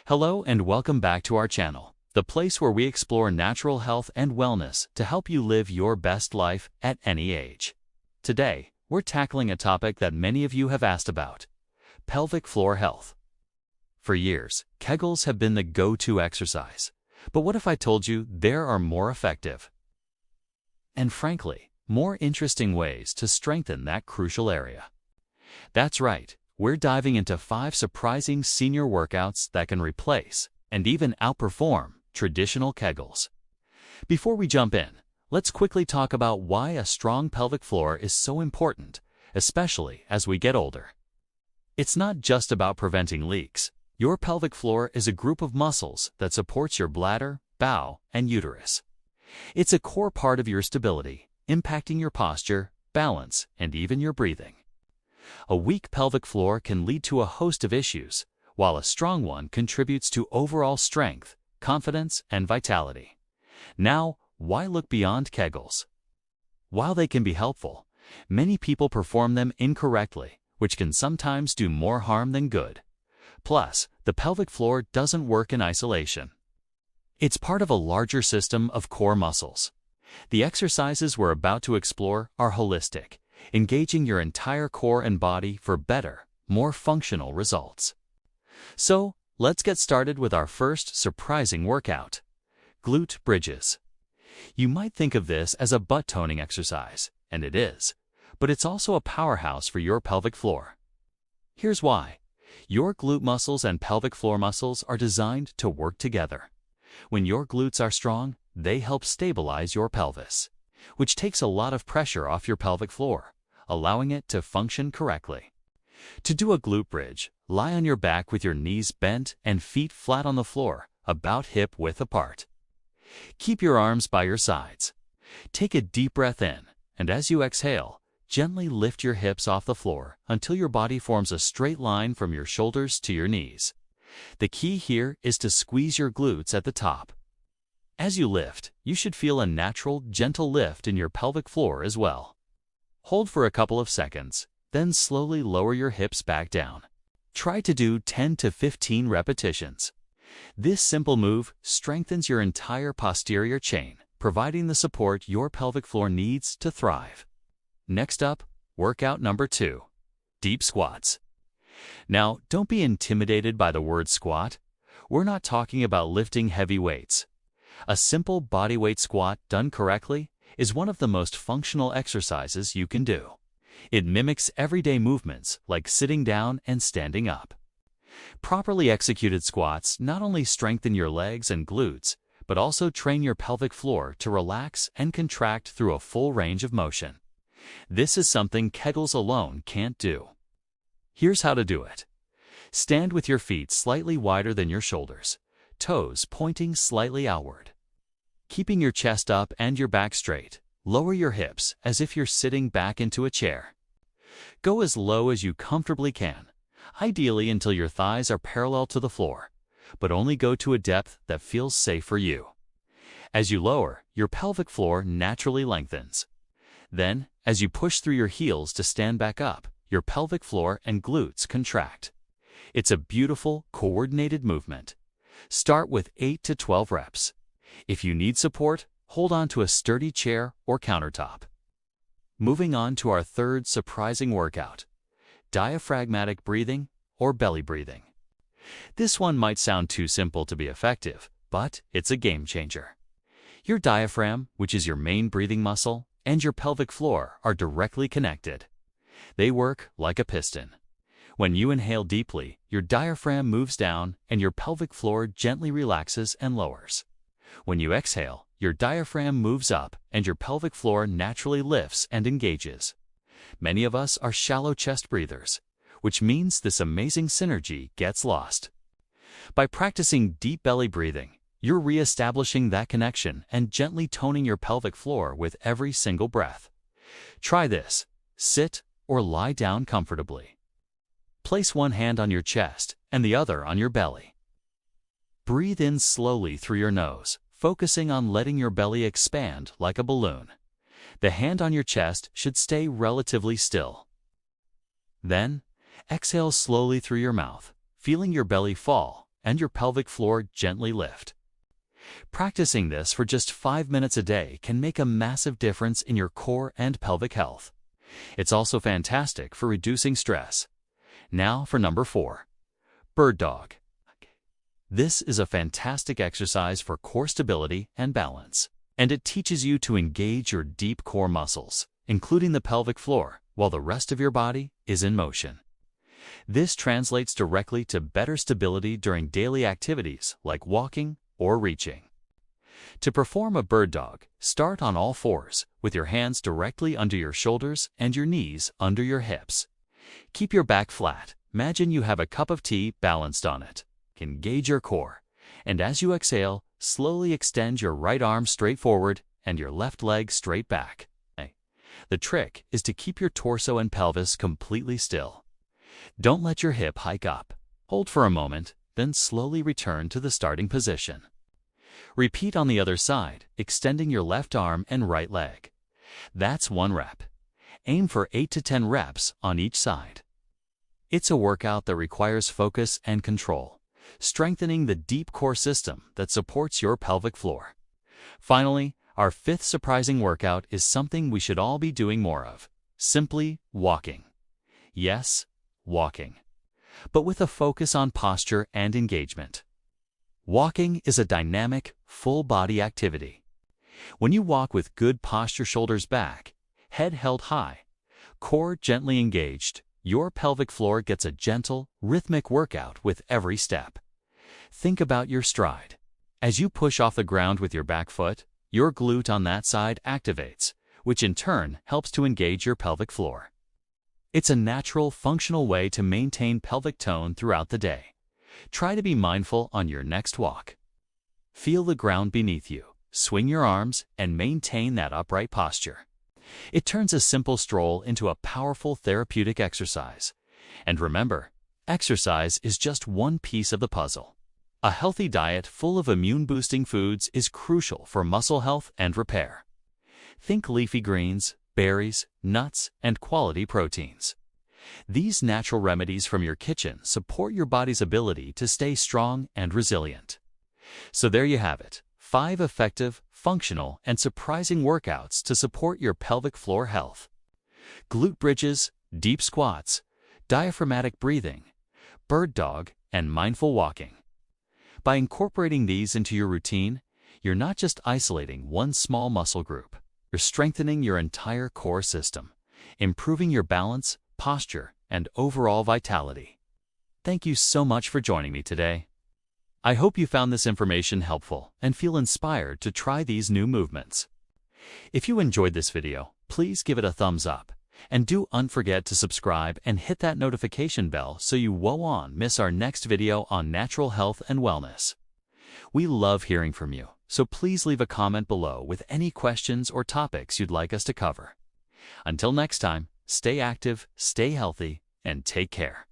Hello and welcome back to our channel, the place where we explore natural health and wellness to help you live your best life at any age. Today, we're tackling a topic that many of you have asked about: pelvic floor health. For years, Kegels have been the go-to exercise. But what if I told you there are more effective and, frankly, more interesting ways to strengthen that crucial area? That's right. We're diving into 5 surprising senior workouts that can replace and even outperform traditional Kegels. Before we jump in, let's quickly talk about why a strong pelvic floor is so important, especially as we get older. It's not just about preventing leaks. Your pelvic floor is a group of muscles that supports your bladder, bowel, and uterus. It's a core part of your stability, impacting your posture, balance, and even your breathing. A weak pelvic floor can lead to a host of issues, while a strong one contributes to overall strength, confidence, and vitality. Now, why look beyond Kegels? While they can be helpful, many people perform them incorrectly, which can sometimes do more harm than good. Plus, the pelvic floor doesn't work in isolation. It's part of a larger system of core muscles. The exercises we're about to explore are holistic, engaging your entire core and body for better, more functional results. So, let's get started with our first surprising workout: glute bridges. You might think of this as a butt toning exercise, and it is, but it's also a powerhouse for your pelvic floor. Here's why. Your glute muscles and pelvic floor muscles are designed to work together. When your glutes are strong, they help stabilize your pelvis, which takes a lot of pressure off your pelvic floor, allowing it to function correctly. To do a glute bridge, lie on your back with your knees bent and feet flat on the floor, about hip width apart. Keep your arms by your sides. Take a deep breath in, and as you exhale, gently lift your hips off the floor until your body forms a straight line from your shoulders to your knees. The key here is to squeeze your glutes at the top. As you lift, you should feel a natural, gentle lift in your pelvic floor as well. Hold for a couple of seconds, then slowly lower your hips back down. Try to do 10 to 15 repetitions. This simple move strengthens your entire posterior chain, providing the support your pelvic floor needs to thrive. Next up, workout number 2, deep squats. Now, don't be intimidated by the word squat. We're not talking about lifting heavy weights. A simple bodyweight squat done correctly is one of the most functional exercises you can do. It mimics everyday movements like sitting down and standing up. Properly executed squats not only strengthen your legs and glutes, but also train your pelvic floor to relax and contract through a full range of motion. This is something Kegels alone can't do. Here's how to do it. Stand with your feet slightly wider than your shoulders, toes pointing slightly outward. Keeping your chest up and your back straight, lower your hips as if you're sitting back into a chair. Go as low as you comfortably can, ideally until your thighs are parallel to the floor, but only go to a depth that feels safe for you. As you lower, your pelvic floor naturally lengthens. Then, as you push through your heels to stand back up, your pelvic floor and glutes contract. It's a beautiful, coordinated movement. Start with 8 to 12 reps. If you need support, hold on to a sturdy chair or countertop. Moving on to our third surprising workout: diaphragmatic breathing or belly breathing. This one might sound too simple to be effective, but it's a game changer. Your diaphragm, which is your main breathing muscle, and your pelvic floor are directly connected. They work like a piston. When you inhale deeply, your diaphragm moves down and your pelvic floor gently relaxes and lowers. When you exhale, your diaphragm moves up and your pelvic floor naturally lifts and engages. Many of us are shallow chest breathers, which means this amazing synergy gets lost. By practicing deep belly breathing, you're re-establishing that connection and gently toning your pelvic floor with every single breath. Try this. Sit or lie down comfortably. Place one hand on your chest and the other on your belly. Breathe in slowly through your nose, focusing on letting your belly expand like a balloon. The hand on your chest should stay relatively still. Then, exhale slowly through your mouth, feeling your belly fall and your pelvic floor gently lift. Practicing this for just 5 minutes a day can make a massive difference in your core and pelvic health. It's also fantastic for reducing stress. Now for number 4, bird dog. This is a fantastic exercise for core stability and balance, and it teaches you to engage your deep core muscles, including the pelvic floor, while the rest of your body is in motion. This translates directly to better stability during daily activities like walking or reaching. To perform a bird dog, start on all fours with your hands directly under your shoulders and your knees under your hips. Keep your back flat. Imagine you have a cup of tea balanced on it. Engage your core, and as you exhale, slowly extend your right arm straight forward and your left leg straight back. The trick is to keep your torso and pelvis completely still. Don't let your hip hike up. Hold for a moment, then slowly return to the starting position. Repeat on the other side, extending your left arm and right leg. That's 1 rep. Aim for 8 to 10 reps on each side. It's a workout that requires focus and control, strengthening the deep core system that supports your pelvic floor. Finally, our 5th surprising workout is something we should all be doing more of: simply walking. Yes, walking, but with a focus on posture and engagement. Walking is a dynamic, full-body activity. When you walk with good posture, shoulders back, head held high, core gently engaged, your pelvic floor gets a gentle, rhythmic workout with every step. Think about your stride. As you push off the ground with your back foot, your glute on that side activates, which in turn helps to engage your pelvic floor. It's a natural, functional way to maintain pelvic tone throughout the day. Try to be mindful on your next walk. Feel the ground beneath you, swing your arms, and maintain that upright posture. It turns a simple stroll into a powerful therapeutic exercise. And remember, exercise is just one piece of the puzzle. A healthy diet full of immune-boosting foods is crucial for muscle health and repair. Think leafy greens, berries, nuts, and quality proteins. These natural remedies from your kitchen support your body's ability to stay strong and resilient. So there you have it, 5 effective, functional, and surprising workouts to support your pelvic floor health. Glute bridges, deep squats, diaphragmatic breathing, bird dog, and mindful walking. By incorporating these into your routine, you're not just isolating one small muscle group. You're strengthening your entire core system, improving your balance, posture, and overall vitality. Thank you so much for joining me today. I hope you found this information helpful and feel inspired to try these new movements. If you enjoyed this video, please give it a thumbs up, and don't forget to subscribe and hit that notification bell so you won't miss our next video on natural health and wellness. We love hearing from you, so please leave a comment below with any questions or topics you'd like us to cover. Until next time, stay active, stay healthy, and take care.